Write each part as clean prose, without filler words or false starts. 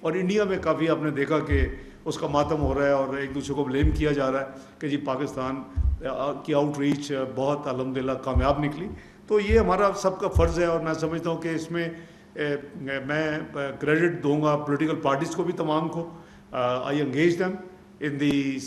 اور انڈیا میں کافی آپ نے دیکھا کہ اس کا ماتم ہو رہا ہے اور ایک دوسرے کو بلیم کیا جا رہا ہے کہ جی پاکستان کی آؤٹ ریچ بہت الحمدللہ کامیاب نکلی. تو یہ ہمارا سب کا فرض ہے اور میں سمجھتا ہوں کہ اس میں میں کریڈٹ دوں گا پولیٹیکل پارٹیز کو بھی تمام کو. I engage them in the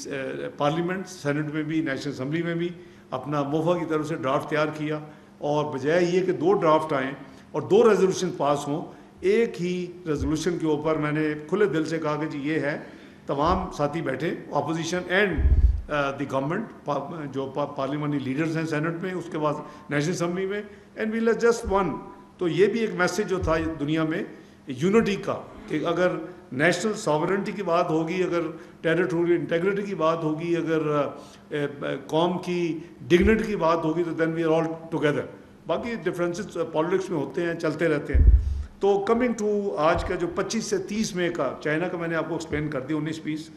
parliament, senate میں بھی, نیشنل اسمبلی میں بھی اپنا موفا کی طرف سے ڈرافٹ تیار کیا, اور بجائے یہ کہ 2 ڈرافٹ آئیں اور 2 ریزولوشن پاس ہوں, ایک ہی ریزولوشن کے اوپر میں نے کھلے دل سے کہا کہ جی یہ ہے, تمام ساتھی بیٹھے اپوزیشن اینڈ دی گورنمنٹ, جو پارلیمانی لیڈرز ہیں سینٹ میں, اس کے بعد نیشنل اسمبلی میں, and we let's just won. تو یہ بھی ایک میسیج جو تھا دنیا میں یونٹی کا, کہ اگر نیشنل ساورنٹی کی بات ہوگی, اگر ٹیریٹوریل انٹیگریٹی کی بات ہوگی, اگر قوم کی ڈگنیٹی کی بات ہوگی, تو دین وی آر آل ٹوگیدر. باقی ڈفرینسز پالیٹکس میں ہوتے ہیں, چلتے رہتے ہیں. تو کمنگ ٹو آج کا جو 25 سے 30 مئی کا چائنا کا میں نے آپ کو ایکسپلین کر دی 19-20.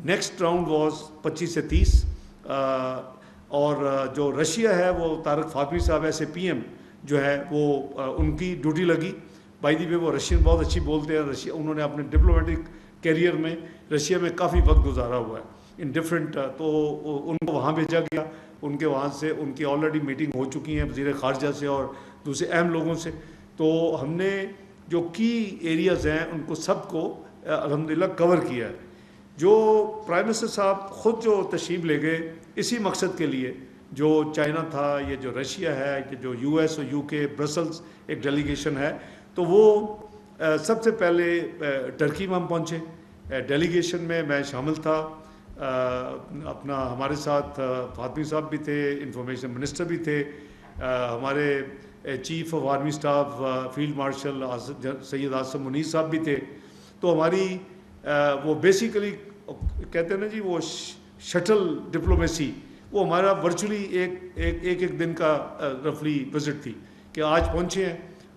نیکسٹ راؤنڈ واز 25 سے 30, اور جو رشیا ہے وہ طارق فاطمی صاحب ایسے پی ایم جو ہے وہ ان کی ڈیوٹی لگی. بائی دی وے وہ رشین بہت اچھی بولتے ہیں. رشیا انہوں نے اپنے ڈپلومیٹک کیریئر میں رشیا میں کافی وقت گزارا ہوا ہے ان ڈفرینٹ, تو ان کو وہاں بھیجا گیا. ان کے وہاں سے ان کی آلریڈی میٹنگ ہو چکی ہیں وزیر خارجہ سے اور دوسرے اہم لوگوں سے. تو ہم نے جو کی ایریاز ہیں ان کو سب کو الحمدللہ کور کیا ہے. جو پرائم منسٹر صاحب خود جو تشریف لے گئے اسی مقصد کے لیے, جو چائنا تھا, یہ جو رشیا ہے, کہ جو یو ایس اور یو کے برسلز ایک ڈیلیگیشن ہے, تو وہ سب سے پہلے ٹرکی میں ہم پہنچے. ڈیلیگیشن میں میں شامل تھا, اپنا ہمارے ساتھ فاطمی صاحب بھی تھے, انفارمیشن منسٹر بھی تھے, ہمارے chief of army staff field marshal Syed Asim Munir صاحب بھی تھے. تو ہماری وہ بیسیکلی کہتے ہیں نا جی وہ شٹل ڈپلومیسی, وہ ہمارا ورچولی ایک دن کا رفلی وزٹ تھی, کہ آج پہنچے ہیں,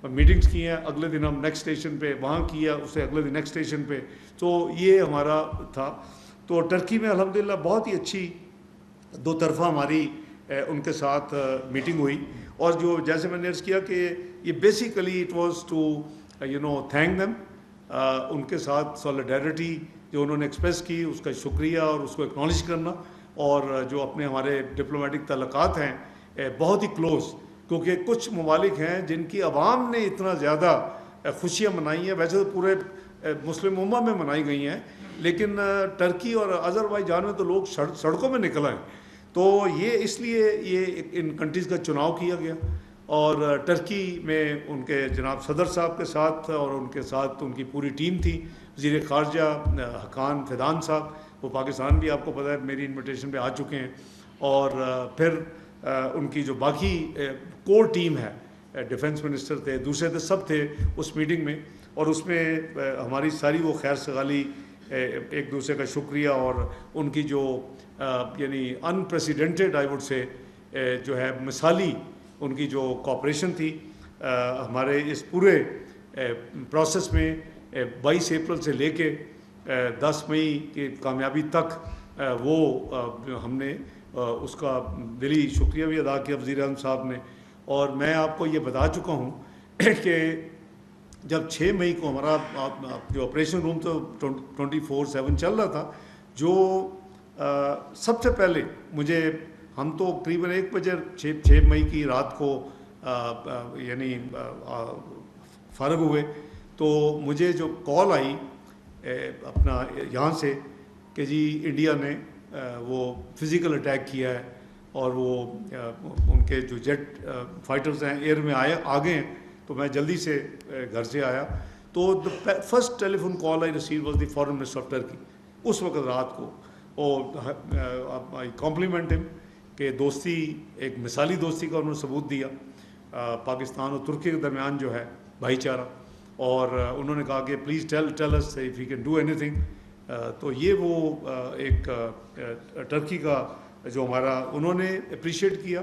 میٹنگز کی ہیں, اگلے دن ہم نیکسٹ اسٹیشن پہ وہاں کیا, اسے اگلے دن نیکسٹ اسٹیشن پہ. تو یہ ہمارا تھا. تو ٹرکی میں الحمدللہ بہت ہی اچھی 2 طرفہ ہماری ان کے ساتھ میٹنگ ہوئی. اور جو جیسے میں نے عرض کیا کہ یہ basically it was to thank them, ان کے ساتھ سولیڈیرٹی جو انہوں نے ایکسپریس کی اس کا شکریہ اور اس کو اکنالج کرنا. اور جو اپنے ہمارے ڈپلومیٹک تعلقات ہیں بہت ہی کلوز, کیونکہ کچھ ممالک ہیں جن کی عوام نے اتنا زیادہ خوشیاں منائی ہیں, ویسے تو پورے مسلم امہ میں منائی گئی ہیں, لیکن ٹرکی اور آذربائیجان میں تو لوگ سڑکوں میں نکل آئے. تو یہ اس لیے یہ ان کنٹریز کا چناؤ کیا گیا. اور ٹرکی میں ان کے جناب صدر صاحب کے ساتھ اور ان کے ساتھ ان کی پوری ٹیم تھی. وزیر خارجہ حقان فیدان صاحب, وہ پاکستان بھی آپ کو پتہ ہے میری انویٹیشن پہ آ چکے ہیں. اور پھر ان کی جو باقی کور ٹیم ہے, ڈیفنس منسٹر تھے, دوسرے تھے, سب تھے اس میٹنگ میں. اور اس میں ہماری ساری وہ خیر سگالی, ایک دوسرے کا شکریہ, اور ان کی جو یعنی انپریسیڈنٹڈ آئی وڈ سے جو ہے مثالی ان کی جو کوآپریشن تھی ہمارے اس پورے پروسیس میں 22 اپریل سے لے کے 10 مئی کی کامیابی تک, وہ ہم نے اس کا دلی شکریہ بھی ادا کیا وزیر اعظم صاحب نے. اور میں آپ کو یہ بتا چکا ہوں کہ جب 6 مئی کو ہمارا جو آپریشن روم تو 24/7 چل رہا تھا, جو سب سے پہلے مجھے, ہم تو قریباً 1 بجے 6 مئی کی رات کو یعنی فارغ ہوئے, تو مجھے جو کال آئی اپنا یہاں سے کہ جی انڈیا نے وہ فزیکل اٹیک کیا ہے, اور وہ ان کے جو جیٹ فائٹرز ہیں ایئر میں آ گئے ہیں. تو میں جلدی سے گھر سے آیا, تو first telephone call I receive was the foreign minister of Turkey اس وقت رات کو. اور آئی کمپلیمنٹ ہم کہ دوستی, ایک مثالی دوستی کا انہوں نے ثبوت دیا پاکستان اور ترکی کے درمیان جو ہے بھائی چارہ. اور انہوں نے کہا کہ please tell us if you can do اینی تھنگ. تو یہ وہ ایک ٹرکی کا جو ہمارا, انہوں نے اپریشیٹ کیا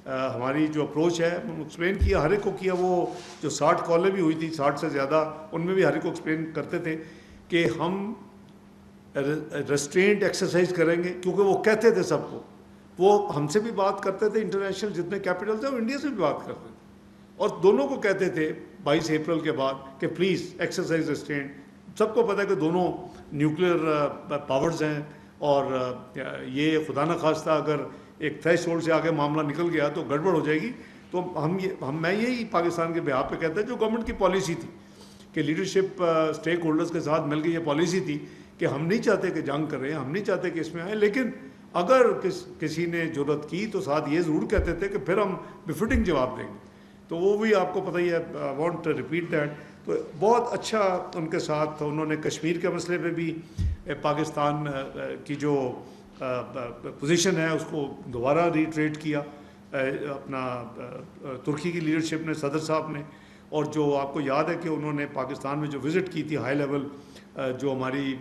ہماری جو اپروچ ہے, ایکسپلین کیا ہر ایک کو کیا. وہ جو 60 کالیں بھی ہوئی تھی, 60 سے زیادہ, ان میں بھی ہر ایک کو ایکسپلین کرتے تھے کہ ہم ریسٹرینٹ ایکسرسائز کریں گے, کیونکہ وہ کہتے تھے سب کو, وہ ہم سے بھی بات کرتے تھے, انٹرنیشنل جتنے کیپٹل تھے وہ انڈیا سے بھی بات کرتے تھے, اور دونوں کو کہتے تھے 22 اپریل کے بعد کہ پلیز ایکسرسائز ریسٹرینٹ, سب کو پتہ ہے کہ دونوں نیوکلیئر پاورز ہیں، اور یہ خدا نخواستہ اگر ایک تھریش ہولڈ سے آگے معاملہ نکل گیا تو گڑبڑ ہو جائے گی. تو میں یہی پاکستان کے بیہاف پہ کہتا ہے جو گورنمنٹ کی پالیسی تھی کہ لیڈرشپ اسٹیک ہولڈرز کے ساتھ مل کے یہ پالیسی تھی کہ ہم نہیں چاہتے کہ جنگ کریں، ہم نہیں چاہتے کہ اس میں آئیں، لیکن اگر کسی نے جرات کی تو ساتھ یہ ضرور کہتے تھے کہ پھر ہم بفٹنگ جواب دیں گے. تو وہ بھی آپ کو پتہ ہی ہے، وانٹ ریپیٹ دیٹ. تو بہت اچھا ان کے ساتھ انہوں نے کشمیر کے مسئلے پہ بھی پاکستان کی جو پوزیشن ہے اس کو دوبارہ ریٹریٹ کیا اپنا ترکی کی لیڈرشپ نے، صدر صاحب نے. اور جو آپ کو یاد ہے کہ انہوں نے پاکستان میں جو وزٹ کی تھی ہائی لیول جو ہماری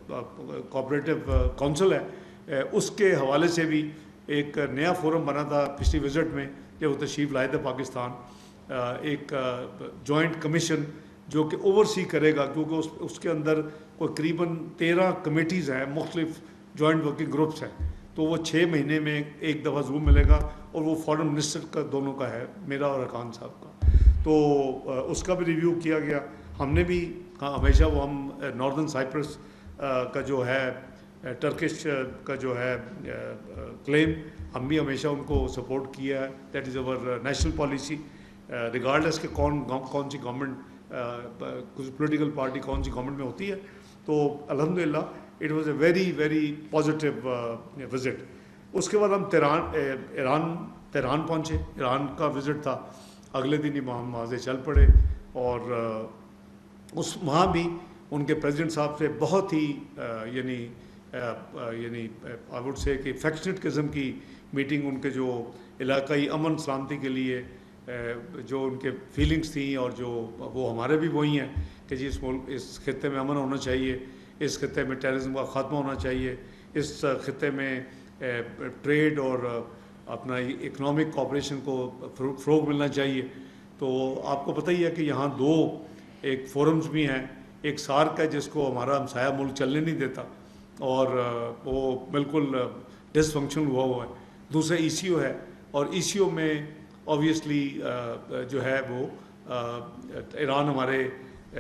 کوآپریٹو کونسل ہے اس کے حوالے سے بھی ایک نیا فورم بنا تھا پچھلی وزٹ میں جب وہ تشریف لائے تھے پاکستان، ایک جوائنٹ کمیشن جو کہ اوورسی کرے گا، کیونکہ اس کے اندر کوئی قریباً 13 کمیٹیز ہیں، مختلف جوائنٹ ورکنگ گروپس ہیں. تو وہ 6 مہینے میں ایک دفعہ زوم ملے گا، اور وہ فارن منسٹر کا دونوں کا ہے، میرا اور ارکان صاحب کا. تو اس کا بھی ریویو کیا گیا. ہم نے بھی ہمیشہ وہ ہم ناردرن سائپرس کا جو ہے ٹرکش کا جو ہے کلیم، ہم بھی ہمیشہ ان کو سپورٹ کیا ہے. That is over national policy regardless کہ کون سی گورنمنٹ پولیٹیکل پارٹی کون سی گورنمنٹ میں ہوتی ہے. تو الحمدللہ it was a very very positive visit. اس کے بعد ہم تہران پہنچے، ایران کا وزٹ تھا. اگلے دن ہی ہم وہاں سے چل پڑے، اور وہاں بھی ان کے پریزیڈنٹ صاحب سے بہت ہی یعنی آئی ووڈ سے کہ افیکشنیٹ قسم کی میٹنگ، ان کے جو علاقائی امن سلامتی کے لیے جو ان کے فیلنگس تھیں، اور جو وہ ہمارے بھی وہی ہیں کہ جی اس خطے میں امن ہونا چاہیے، اس خطے میں ٹیررزم کا خاتمہ ہونا چاہیے، اس خطے میں ٹریڈ اور اپنا اکنامک کوآپریشن کو فروغ ملنا چاہیے. تو آپ کو پتہ ہی ہے کہ یہاں 2 ایک فورمز بھی ہیں. ایک سارک ہے جس کو ہمارا ہمسایہ ملک چلنے نہیں دیتا اور وہ بالکل ڈس فنکشن ہوا ہے. دوسرا ECO ہے، اور ECO میں اوبیسلی جو ہے وہ ایران ہمارے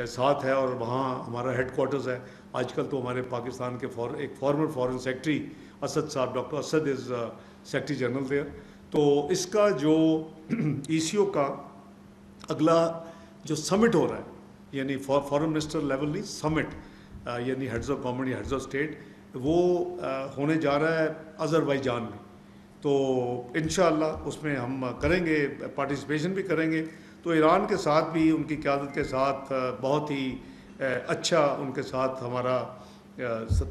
ساتھ ہے، اور وہاں ہمارا ہیڈ کوارٹرز ہے. آج کل تو ہمارے پاکستان کے ایک فارمر فارن سیکرٹری اسد صاحب، doctor Asad is secretary general there. تو اس کا جو ECO کا اگلا جو سمٹ ہو رہا ہے، یعنی فارن منسٹر لیول نہیں، سمٹ یعنی ہیڈز آف گورنمنٹ یا ہیڈز آف اسٹیٹ، وہ ہونے جا رہا ہے آذربائیجان میں. تو انشاءاللہ اس میں ہم کریں گے، پارٹیسپیشن بھی کریں گے. تو ایران کے ساتھ بھی ان کی قیادت کے ساتھ بہت ہی اچھا ان کے ساتھ ہمارا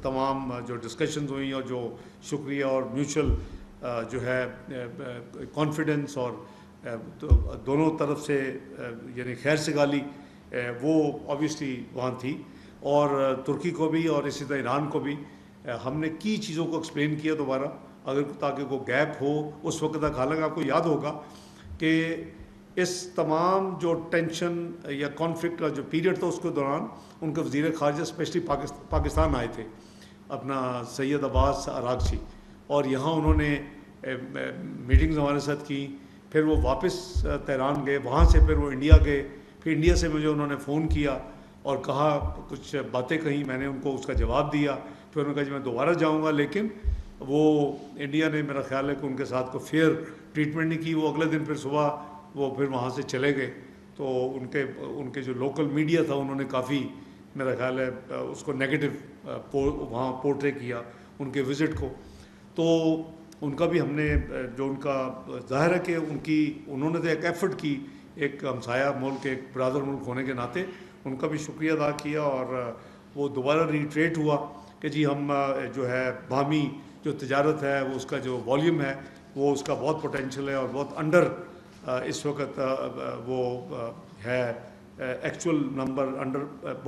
تمام جو ڈسکشنز ہوئیں، اور جو شکریہ اور میوچل جو ہے کانفیڈنس اور دونوں طرف سے یعنی خیر سگالی وہ اوبیسلی وہاں تھی. اور ترکی کو بھی اور اسی طرح ایران کو بھی ہم نے کی چیزوں کو ایکسپلین کیا دوبارہ، اگر تاکہ کوئی گیپ ہو اس وقت تک. حالانکہ آپ کو یاد ہوگا کہ اس تمام جو ٹینشن یا کانفلکٹ کا جو پیریڈ تھا اس کے دوران ان کے وزیر خارجہ اسپیشلی پاکستان آئے تھے، اپنا سید عباس اراغچی، اور یہاں انہوں نے میٹنگز ہمارے ساتھ کی. پھر وہ واپس تہران گئے، وہاں سے پھر وہ انڈیا گئے. پھر انڈیا سے مجھے انہوں نے فون کیا اور کہا کچھ باتیں کہیں، میں نے ان کو اس کا جواب دیا. پھر انہوں نے کہا جی میں دوبارہ جاؤں گا، لیکن وہ انڈیا نے میرا خیال ہے کہ ان کے ساتھ کوئی فیئر ٹریٹمنٹ نہیں کی. وہ اگلے دن پھر صبح وہ پھر وہاں سے چلے گئے. تو ان کے جو لوکل میڈیا تھا انہوں نے کافی میرا خیال ہے اس کو نیگیٹو وہاں پورٹرے کیا ان کے وزٹ کو. تو ان کا بھی ہم نے جو ان کا ظاہر ہے کہ انہوں نے تو ایک ایفرٹ کی ایک ہمسایہ ملک، ایک برادر ملک ہونے کے ناطے، ان کا بھی شکریہ ادا کیا. اور وہ دوبارہ ریٹریٹ ہوا کہ جی ہم جو ہے باہمی جو تجارت ہے وہ اس کا جو والیوم ہے وہ اس کا بہت پوٹینشیل ہے، اور بہت انڈر اس وقت وہ ہے ایکچوئل نمبر انڈر بہت